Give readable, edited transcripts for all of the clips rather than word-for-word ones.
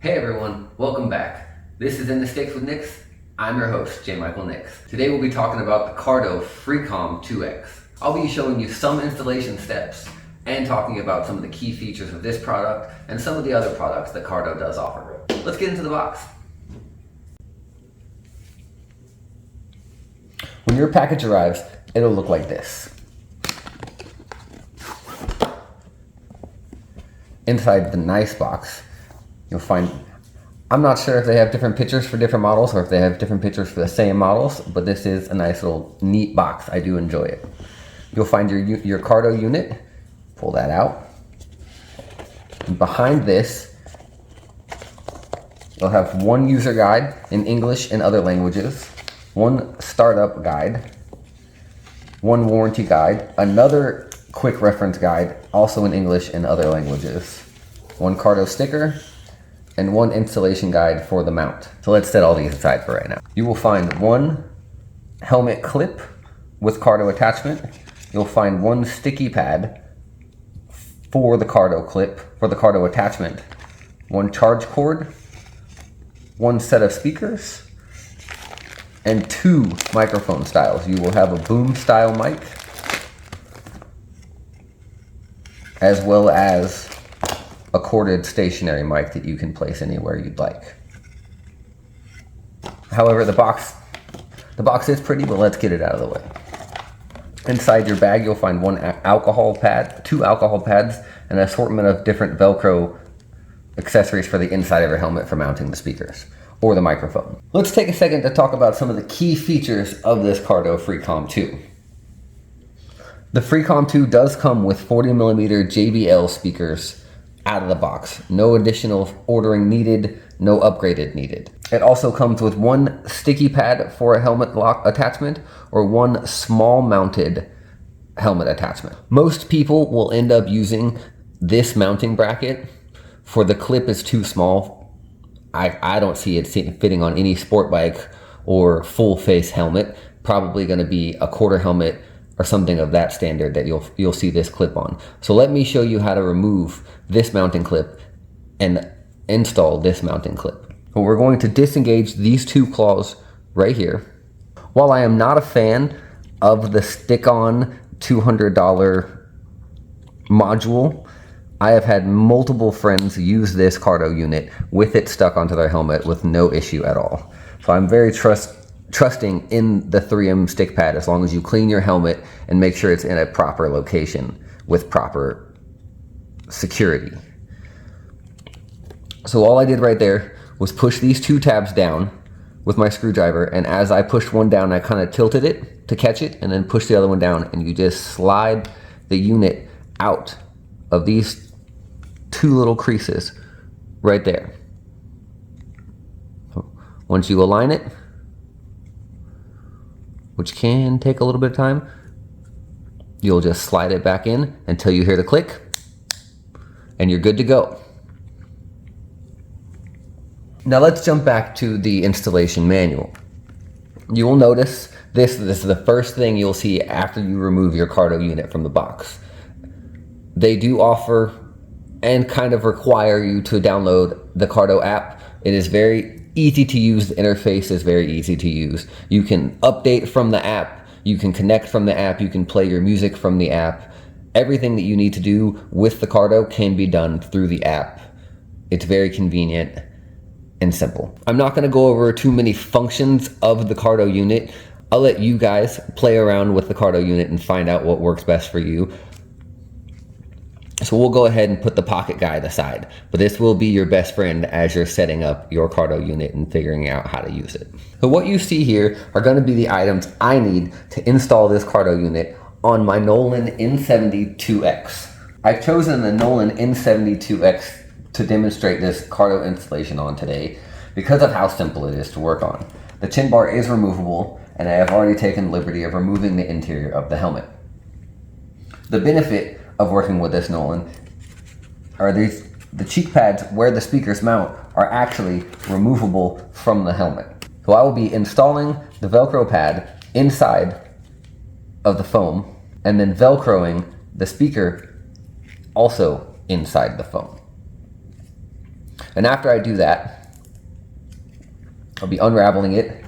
Hey everyone, welcome back. This is In the Sticks with Nix. I'm your host, J. Michael Nix. Today we'll be talking about the Cardo Freecom 2X. I'll be showing you some installation steps and talking about some of the key features of this product and some of the other products that Cardo does offer. Let's get into the box. When your package arrives, it'll look like this. Inside the nice box, you'll find, I'm not sure if they have different pictures for different models or if they have different pictures for the same models, but this is a nice little neat box. I do enjoy it. You'll find your Cardo unit. Pull that out. And behind this, you'll have one user guide in English and other languages, one startup guide, one warranty guide, another quick reference guide, also in English and other languages, one Cardo sticker, and one installation guide for the mount. So let's set all these aside for right now. You will find one helmet clip with Cardo attachment. You'll find one sticky pad for the Cardo clip, for the Cardo attachment, one charge cord, one set of speakers, and two microphone styles. You will have a boom style mic, as well as a corded stationary mic that you can place anywhere you'd like. However, the box is pretty, but let's get it out of the way. Inside your bag, you'll find one alcohol pad, two alcohol pads, and an assortment of different Velcro accessories for the inside of your helmet for mounting the speakers or the microphone. Let's take a second to talk about some of the key features of this Cardo Freecom 2. The Freecom 2 does come with 40mm JBL speakers out of the box. No additional ordering needed, no upgraded needed. It also comes with one sticky pad for a helmet lock attachment or one small mounted helmet attachment. Most people will end up using this mounting bracket, for the clip is too small. I don't see it fitting on any sport bike or full face helmet. Probably going to be a quarter helmet or something of that standard that you'll see this clip on. So let me show you how to remove this mounting clip and install this mounting clip. Well, we're going to disengage these two claws right here. While I am not a fan of the stick-on $200 module, I have had multiple friends use this Cardo unit with it stuck onto their helmet with no issue at all. So I'm very trusting in the 3M stick pad as long as you clean your helmet and make sure it's in a proper location with proper security. So all I did right there was push these two tabs down with my screwdriver, and as I pushed one down, I kind of tilted it to catch it and then push the other one down, and you just slide the unit out of these two little creases right there. Once you align it, which can take a little bit of time, you'll just slide it back in until you hear the click, and you're good to go. Now let's jump back to the installation manual. You will notice this is the first thing you'll see after you remove your Cardo unit from the box. They do offer and kind of require you to download the Cardo app. It is very easy to use. The interface is very easy to use. You can update from the app, you can connect from the app, you can play your music from the app. Everything that you need to do with the Cardo can be done through the app. It's very convenient and simple. I'm not going to go over too many functions of the Cardo unit. I'll let you guys play around with the Cardo unit and find out what works best for you. So we'll go ahead and put the pocket guide aside, but this will be your best friend as you're setting up your Cardo unit and figuring out how to use it. So what you see here are going to be the items I need to install this Cardo unit on my Nolan N72X. I've chosen the Nolan N72X to demonstrate this Cardo installation on today because of how simple it is to work on. The chin bar is removable, and I have already taken the liberty of removing the interior of the helmet. The benefit of working with this Nolan are the cheek pads where the speakers mount are actually removable from the helmet. So I will be installing the Velcro pad inside of the foam and then Velcroing the speaker also inside the foam. And after I do that, I'll be unraveling it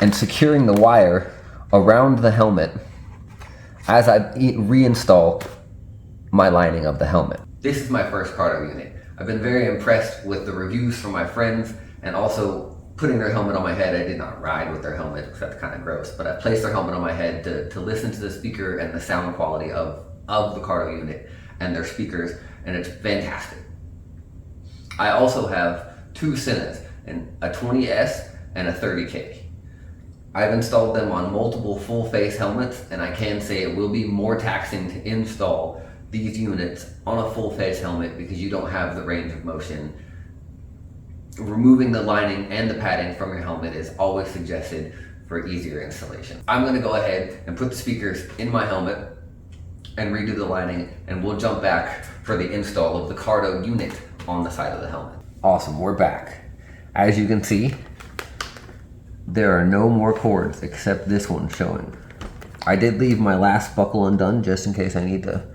and securing the wire around the helmet as I reinstall my lining of the helmet. This is my first Cardo unit. I've been very impressed with the reviews from my friends, and also putting their helmet on my head. I did not ride with their helmet because that's kind of gross, but I placed their helmet on my head to listen to the speaker and the sound quality of the Cardo unit and their speakers, and it's fantastic. I also have two Cinas, a 20S and a 30K. I've installed them on multiple full face helmets, and I can say it will be more taxing to install these units on a full face helmet because you don't have the range of motion. Removing the lining and the padding from your helmet is always suggested for easier installation. I'm gonna go ahead and put the speakers in my helmet and redo the lining, and we'll jump back for the install of the Cardo unit on the side of the helmet. Awesome, we're back. As you can see, there are no more cords except this one showing. I did leave my last buckle undone just in case I need to,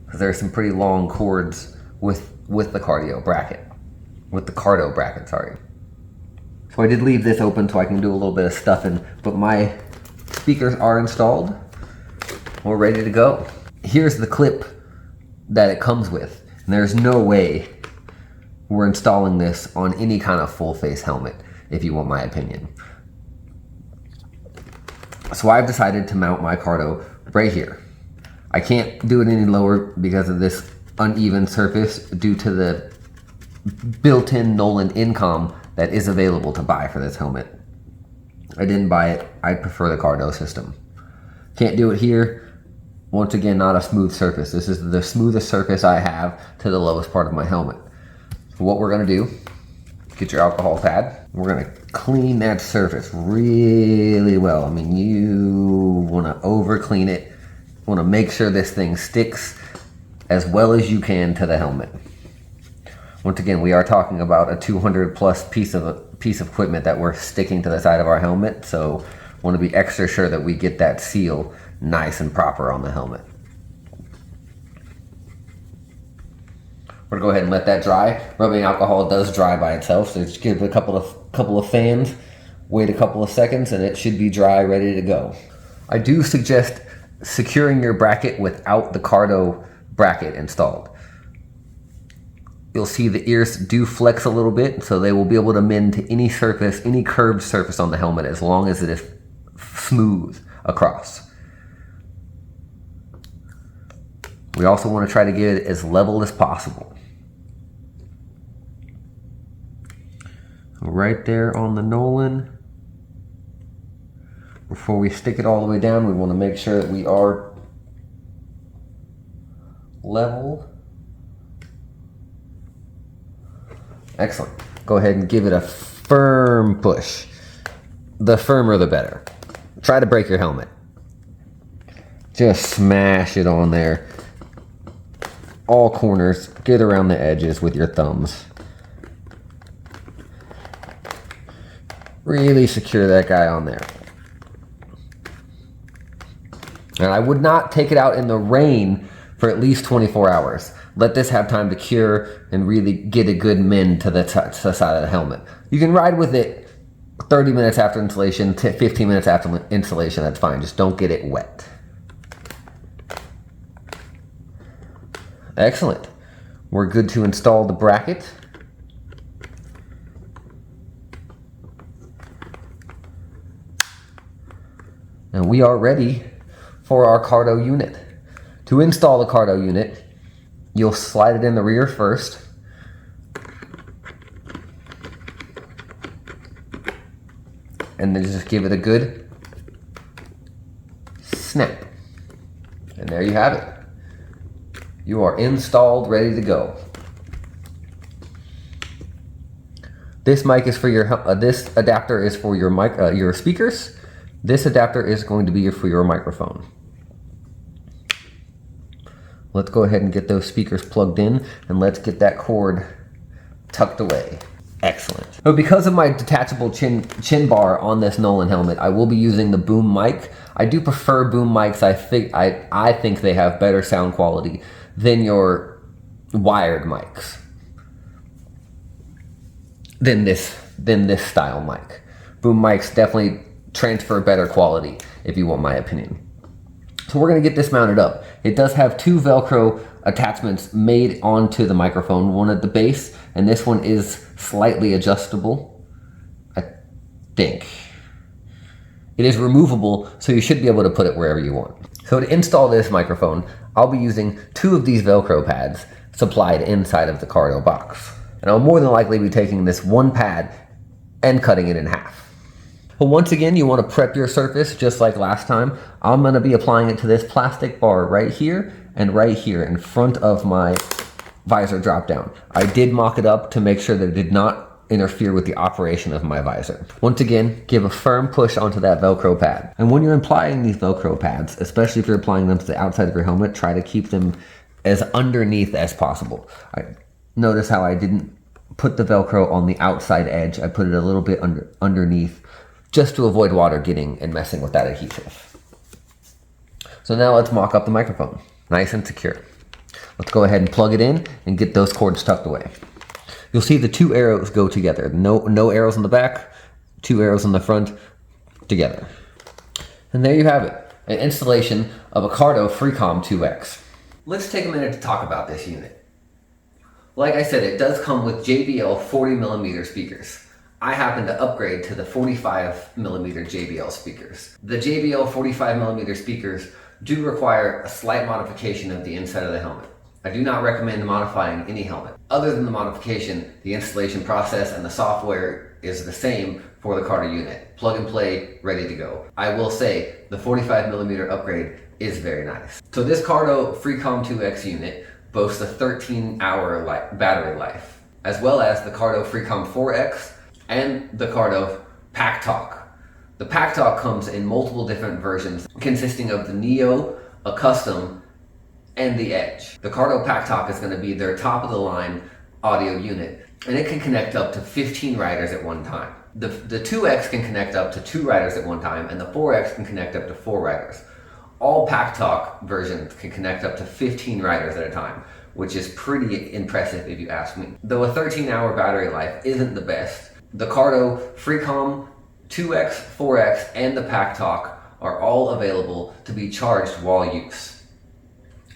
because there's some pretty long cords with the Cardo bracket, sorry. So I did leave this open so I can do a little bit of stuffing, but my speakers are installed. We're ready to go. Here's the clip that it comes with, and there's no way we're installing this on any kind of full face helmet, if you want my opinion. So I've decided to mount my Cardo right here. I can't do it any lower because of this uneven surface due to the built-in Nolan incom that is available to buy for this helmet. I didn't buy it. I prefer the Cardo system. Can't do it here. Once again, not a smooth surface. This is the smoothest surface I have to the lowest part of my helmet. So what we're gonna do, get your alcohol pad. We're gonna clean that surface really well. I mean, you wanna over clean it. You wanna make sure this thing sticks as well as you can to the helmet. Once again, we are talking about a 200 plus piece of equipment that we're sticking to the side of our helmet, so want to be extra sure that we get that seal nice and proper on the helmet. We're gonna go ahead and let that dry. Rubbing alcohol does dry by itself, so just give it a couple of fans, wait a couple of seconds, and it should be dry, ready to go. I do suggest securing your bracket without the Cardo bracket installed. You'll see the ears do flex a little bit, so they will be able to mend to any surface, any curved surface on the helmet, as long as it is smooth across. We also want to try to get it as level as possible. Right there on the Nolan. Before we stick it all the way down, we want to make sure that we are level. Excellent. Go ahead and give it a firm push. The firmer the better. Try to break your helmet. Just smash it on there. All corners. Get around the edges with your thumbs. Really secure that guy on there. And I would not take it out in the rain for at least 24 hours. Let this have time to cure and really get a good mend to the side of the helmet. You can ride with it 30 minutes after installation, 15 minutes after installation, that's fine. Just don't get it wet. Excellent. We're good to install the bracket. And we are ready for our Cardo unit. To install the Cardo unit, you'll slide it in the rear first. And then just give it a good snap. And there you have it. You are installed, ready to go. This mic is for your, this adapter is for your mic, your speakers. This adapter is going to be for your microphone. Let's go ahead and get those speakers plugged in, and let's get that cord tucked away. Excellent. But because of my detachable chin bar on this Nolan helmet, I will be using the boom mic. I do prefer boom mics. I think they have better sound quality than your wired mics. than this style mic. Boom mics definitely transfer better quality, if you want my opinion. So we're gonna get this mounted up. It does have two Velcro attachments made onto the microphone, one at the base, and this one is slightly adjustable, I think. It is removable, so you should be able to put it wherever you want. So to install this microphone, I'll be using two of these Velcro pads supplied inside of the Cardo box. And I'll more than likely be taking this one pad and cutting it in half. But once again, you want to prep your surface just like last time. I'm going to be applying it to this plastic bar right here and right here in front of my visor drop down. I did mock it up to make sure that it did not interfere with the operation of my visor. Once again, give a firm push onto that Velcro pad. And when you're applying these Velcro pads, especially if you're applying them to the outside of your helmet, try to keep them as underneath as possible. Notice how I didn't put the Velcro on the outside edge. I put it a little bit underneath just to avoid water getting and messing with that adhesive. So now let's mock up the microphone. Nice and secure. Let's go ahead and plug it in and get those cords tucked away. You'll see the two arrows go together. No arrows in the back, two arrows in the front, together. And there you have it, an installation of a Cardo Freecom 2X. Let's take a minute to talk about this unit. Like I said, it does come with JBL 40mm speakers. I happen to upgrade to the 45mm JBL speakers. The JBL 45mm speakers do require a slight modification of the inside of the helmet. I do not recommend modifying any helmet. Other than the modification, the installation process and the software is the same for the Cardo unit. Plug and play, ready to go. I will say, the 45mm upgrade is very nice. So this Cardo Freecom 2X unit boasts a 13-hour battery life, as well as the Cardo Freecom 4X and the Cardo Pack Talk. The Pack Talk comes in multiple different versions, consisting of the Neo, a Custom, and the Edge. The Cardo Pack Talk is going to be their top of the line audio unit, and it can connect up to 15 riders at one time. The 2X can connect up to 2 riders at one time, and the 4X can connect up to 4 riders. All Pack Talk versions can connect up to 15 riders at a time, which is pretty impressive if you ask me. Though a 13-hour battery life isn't the best, the Cardo Freecom 2X, 4X, and the Pack Talk are all available to be charged while use.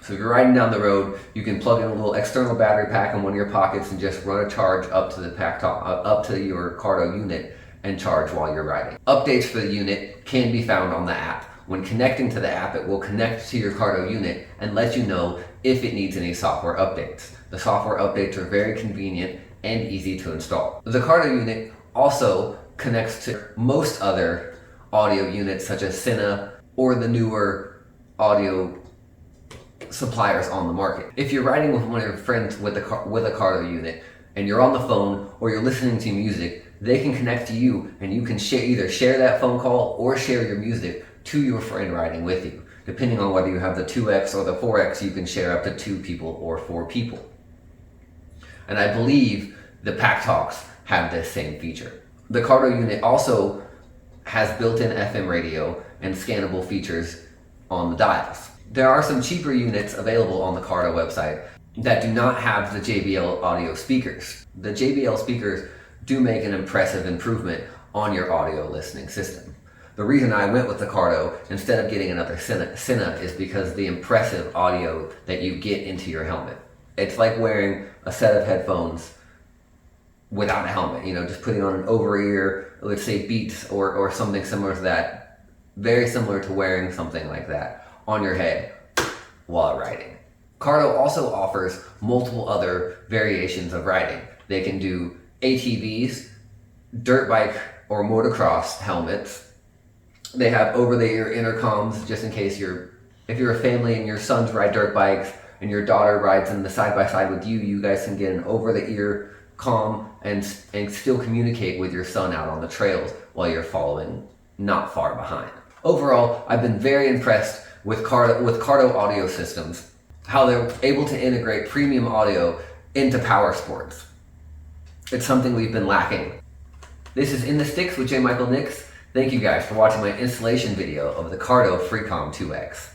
So if you're riding down the road, you can plug in a little external battery pack in one of your pockets and just run a charge up to the Pack Talk, up to your Cardo unit and charge while you're riding. Updates for the unit can be found on the app. When connecting to the app, it will connect to your Cardo unit and let you know if it needs any software updates. The software updates are very convenient and easy to install. The Cardo unit also connects to most other audio units such as Cine or the newer audio suppliers on the market. If you're riding with one of your friends with a Cardo unit and you're on the phone or you're listening to music, they can connect to you and you can either share that phone call or share your music to your friend riding with you. Depending on whether you have the 2X or the 4X, you can share up to 2 people or 4 people. And I believe the Pack Talks have this same feature. The Cardo unit also has built-in FM radio and scannable features on the dials. There are some cheaper units available on the Cardo website that do not have the JBL audio speakers. The JBL speakers do make an impressive improvement on your audio listening system. The reason I went with the Cardo instead of getting another Cine is because the impressive audio that you get into your helmet. It's like wearing a set of headphones without a helmet, just putting on an over-ear, let's say Beats or something similar to that. Very similar to wearing something like that on your head while riding. Cardo also offers multiple other variations of riding. They can do ATVs, dirt bike or motocross helmets. They have over-the-ear intercoms just in case if you're a family and your sons ride dirt bikes and your daughter rides in the side-by-side with you, you guys can get an over-the-ear comm and still communicate with your son out on the trails while you're following not far behind. Overall, I've been very impressed with Cardo audio systems, how they're able to integrate premium audio into power sports. It's something we've been lacking. This is In the Sticks with J. Michael Nix. Thank you guys for watching my installation video of the Cardo Freecom 2X.